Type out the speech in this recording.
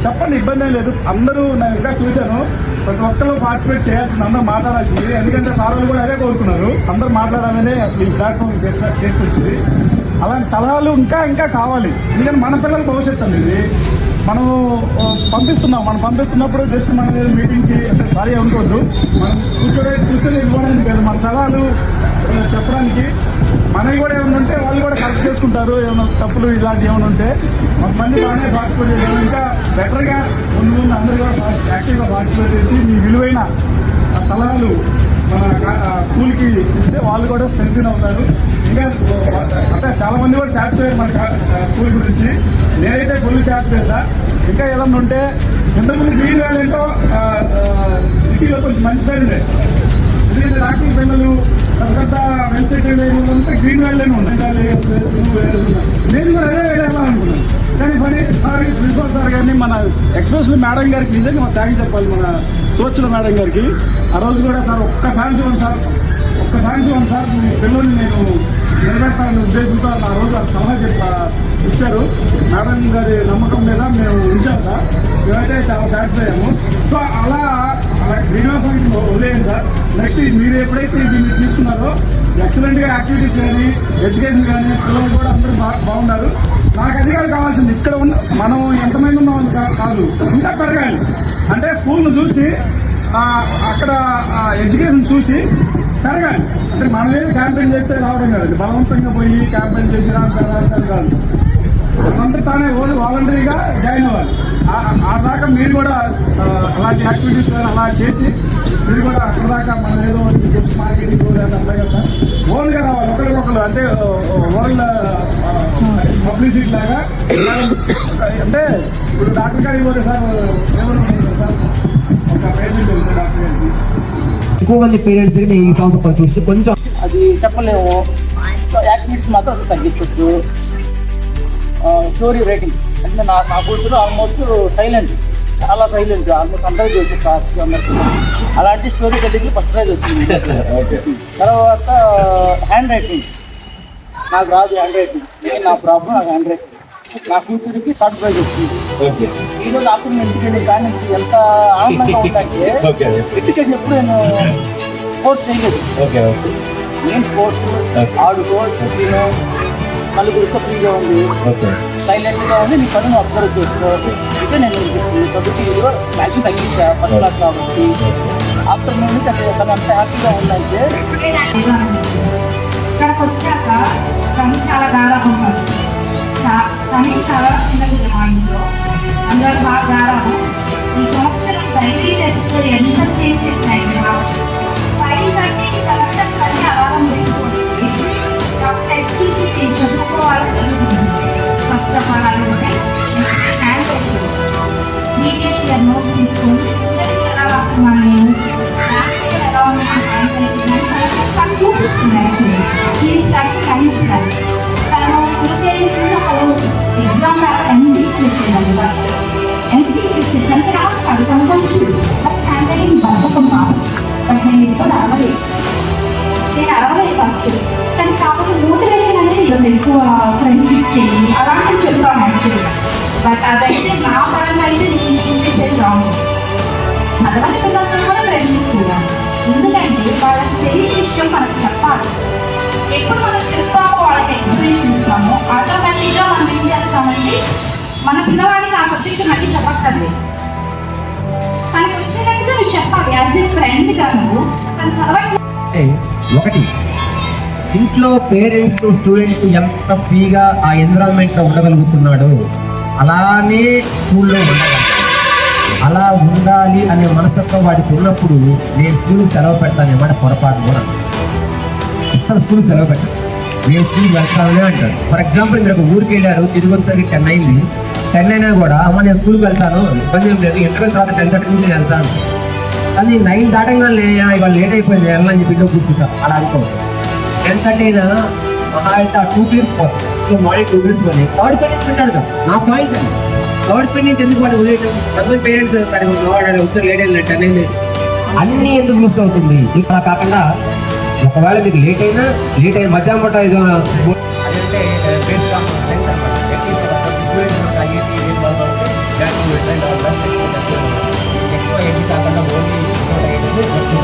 చెప్పండి, ఇబ్బంది ఏం లేదు. అందరూ నేను ఇంకా చూశాను, ప్రతి ఒక్కరు పార్టిసిపేట్ చేయాల్సింది, అందరూ మాట్లాడాల్సింది. ఎందుకంటే సార్ వాళ్ళు కూడా అదే కోరుకున్నారు, అందరూ మాట్లాడాలనే అసలు ఈ ప్లాట్ఫామ్ తీసుకొచ్చింది. అలాంటి సలహాలు ఇంకా ఇంకా కావాలి. ఎందుకంటే మన పిల్లల భవిష్యత్తు అండి ఇది. మనం పంపిస్తున్నప్పుడు జస్ట్ మన మీటింగ్కి అంటే సారీ అనుకోవద్దు, మనం కూర్చొని ఇవ్వడానికి కాదు, మన సలహాలు చెప్పడానికి. మనవి కూడా ఏమైనా ఉంటే వాళ్ళు కూడా కరెక్ట్ చేసుకుంటారు. ఏమైనా తప్పులు ఇలాంటివి ఏమైనా ఉంటే కొంతమంది బాగానే పార్టిసిపేట్ చేయాలి. ఇంకా బెటర్గా ముందు అందరూ కూడా యాక్టివ్గా పార్టిసిపేట్ చేసి మీ విలువైన సలహాలు మన స్కూల్కి ఇస్తే వాళ్ళు కూడా స్ట్రెంగ్త్ అవుతారు. ఇంకా అంటే చాలా మంది కూడా సాటిస్ఫై మన స్కూల్ గురించి. నేనైతే ఫుల్ సాటిస్ఫై సార్. ఇంకా ఏదన్నా ఉంటే ఇంతకుముందు గ్రీన్ వ్యాలీ ఏంటో సిటీలో కొంచెం మంచి పేరు ఉండే, ఎందుకంటే రాకింగ్ పిల్లలు తర్వాత వెల్సెటెడ్ అంతా గ్రీన్ వ్యాలీలోనే ఉన్నాయి. నేను కూడా అదే వెళ్ళాలనుకున్నాను, కానీ పని సార్ ప్రిన్సిపల్ సార్ గారిని మన ఎక్స్ప్రెస్లీ మేడం గారికి నిజంగా థ్యాంక్స్ చెప్పాలి. మన సోచల మేడం గారికి ఆ రోజు కూడా సార్ ఒక్కసారి సార్ మీ పిల్లల్ని నేను నిలబెట్టాలనే ఉద్దేశంతో ఆ రోజు సలహా ఇచ్చారు. మేడం గారి నమ్మకం మీద మేము ఉంచాం సార్. మేమైతే చాలా సాటిస్ఫై అయ్యాము. సో అలా శ్రీనివాసానికి వదిలేయండి సార్. నెక్స్ట్ మీరు ఎప్పుడైతే దీన్ని తీసుకున్నారో ఎక్సలెంట్ గా యాక్టివిటీస్ కానీ ఎడ్యుకేషన్ కానీ పిల్లలు కూడా అందరూ బాగున్నారు. నాకు అధికారులు కావాల్సింది ఇక్కడ ఉన్న మనం ఎంతమంది ఉన్నాం కాదు, ఇంకా పెరగాలి. అంటే స్కూల్ను చూసి అక్కడ ఎడ్యుకేషన్ చూసి పెరగాలి. అంటే మనమేది క్యాంపెయిన్ చేస్తే రావడం కాదు, బలవంతంగా పోయి క్యాంపెయిన్ చేసి రావడం కాదు. మనంతా తానే వాలంటరీగా జాయిన్ అవ్వాలి. ఆ దాకా మీరు కూడా అలాంటి యాక్టివిటీస్ అలా చేసి మీరు కూడా అక్కడ దాకా మనం ఏదో మార్కెటింగ్ అట్లాగే సార్ ఓన్గా రావాలి. ఒకరికొకరు అంటే వరల్డ్ పబ్లిసిటీ లాగా. అంటే ఇప్పుడు డాక్టర్ గారికి పోతే సార్ ఏమన్నా సార్ ఒక పేషెంట్ వెళ్తే డాక్టర్ గారికి ఎక్కువ మంది పేరెంట్స్ దగ్గర ఈ సంవత్సరం చూస్తే కొంచెం అది చెప్పలేము. యాక్టివిటీస్ మాత్రం అసలు తగ్గించవచ్చు. స్టోరీ రైటింగ్ అంటే నా కూతురు ఆల్మోస్ట్ సైలెంట్, చాలా సైలెంట్, ఆల్మోస్ట్ అందరికీ తెలుసు క్లాస్కి అందరికీ. అలాంటి స్టోరీ టెల్లింగ్కి ఫస్ట్ ప్రైజ్ వచ్చింది. తర్వాత హ్యాండ్ రైటింగ్ నాకు రాదు. హ్యాండ్ రైటింగ్ నా ప్రాబ్లం, నాకు హ్యాండ్ రైటింగ్. నా కూతురికి థర్డ్ ప్రైజ్ వచ్చింది. ఈరోజు అప్పుడు నేను ఇంటికి వెళ్ళిన కాడి నుంచి ఎంత ఆనందంగా ఉందంటే ఎడ్యుకేషన్ ఎప్పుడు నేను స్పోర్ట్స్ చేయలేదు. నేను స్పోర్ట్స్ ఆడుకో తినో నలుగురితో ఫ్రీగా ఉంది, సైలెంట్గా ఉంది, నీ పనులు అబ్జర్వ్ చేసుకో అంటే నేను అనిపిస్తుంది. చదువుకి మ్యాక్సిమం తగ్గించా ఫస్ట్ క్లాస్ కాబట్టి. ఆఫ్టర్ నేను తను అంత హ్యాపీగా ఉందంటే ఇక్కడికి వచ్చాక తను చాలా గారాబం ఫస్ట్. తను చాలా చిన్నది మా ఇంట్లో, అందరూ బాగా గారాబం. ఈ సంవత్సరం డైలీ టెస్ట్ ఎంత చేంజ్ చేసినాయి. 5:30కి కలెక్టర్ కానీ అలారం పెట్టుకోండి. టెస్ట్కి చదువుకోవాలి, చదువుకుంటుంది. ఫస్ట్ ఆఫ్ ఆల్ అంటే next hand writing previous year notes తీసుకొని ఎలా రాస్తున్నాను నేను, లాస్ట్ ఇయర్ ఎలా ఉంది హ్యాండ్ రైటింగ్ తను చూపిస్తుంది. Actually she starting 9th class. తను యూకేజీ నుంచి అసలు ఎగ్జామ్ దాకా ఎంపీ చెప్పేదాన్ని. ఫస్ట్ ఎంపీ చెప్పేదానికి రాదు కాదు, తను కొంచెం బట్ హ్యాండ్ రైటింగ్ బద్దకం కాదు. బట్ నేను ఇప్పుడు అరవలేదు ఫస్ట్. కానీ కాకపోతే మోటివేషన్ అనేది ఎక్కువ ఫ్రెండ్షిప్ చేయండి అలాంటివి చెప్తాను యాక్చువల్లీ. బట్ అదైతే నా పరంగా అయితే నేను ఏం చేసేది రాంగ్. చదవని పిల్లలతో కూడా ఫ్రెండ్షిప్ చేయాలి. ఎందుకంటే వాళ్ళకి తెలియని విషయం మనకు చెప్పాలి. ఎప్పుడు మనం చెప్తామో వాళ్ళకి ఎక్స్ప్లెనేషన్ ఇస్తామో ఆటోమేటిక్గా మనం ఏం చేస్తామంటే మన పిల్లవాడికి ఆ సబ్జెక్ట్ మళ్ళీ చెప్పక్కర్లేదు, తనకు వచ్చేటట్టుగా నువ్వు చెప్పాలి. యాజ్ ఏ ఫ్రెండ్గా నువ్వు తను చదవండి. ఒకటి, ఇంట్లో పేరెంట్స్ స్టూడెంట్స్ ఎంత ఫ్రీగా ఆ ఎన్విరాన్మెంట్లో ఉండగలుగుతున్నాడో అలానే స్కూల్లో ఉండగలగాలి. అలా ఉండాలి అనే మనస్తత్వం వాడికి ఉన్నప్పుడు నేను స్కూల్కి సెలవు పెడతాను మాట పొరపాటు కూడా. అసలు స్కూల్కి సెలవు పెట్టాను, నేను స్కూల్కి వెళ్తానని అంటాడు. ఫర్ ఎగ్జాంపుల్ మీరు ఒక ఊరికి వెళ్ళారు, తిరిగి వచ్చేసరికి 10 అయింది. 10 అయినా కూడా అమ్మ నేను స్కూల్కి వెళ్తాను, ఇబ్బంది ఏం లేదు, ఇంటర్వెల్ తర్వాత 10:30 నేను వెళ్తాను. కానీ 9 దాటంగానే ఇవాళ లేట్ అయిపోయింది వెళ్ళని చెప్పి ఇంట్లో కూర్చుంటా. అలా అనుకో 10:30 అయినా మహా అయితే 2 పీరియడ్స్ పోతాయి. సో మార్నింగ్ 2 పీరియడ్స్ పోయి థర్డ్ పీరియడ్స్ పెట్టాడు కదా. నా పాయింట్ అండి, థర్డ్ పీరియడ్ నుంచి ఎందుకు వాడు వదిలేయటం? కొంతమంది పేరెంట్స్ సరే వచ్చారు లేట్ అయింది 10 అయింది అన్నీ ఎందుకు మిస్ అవుతుంది. ఇంకా కాకుండా ఒకవేళ మీకు లేట్ అయిన మధ్యాహ్నం పూట ఏదో అదంటే లేదు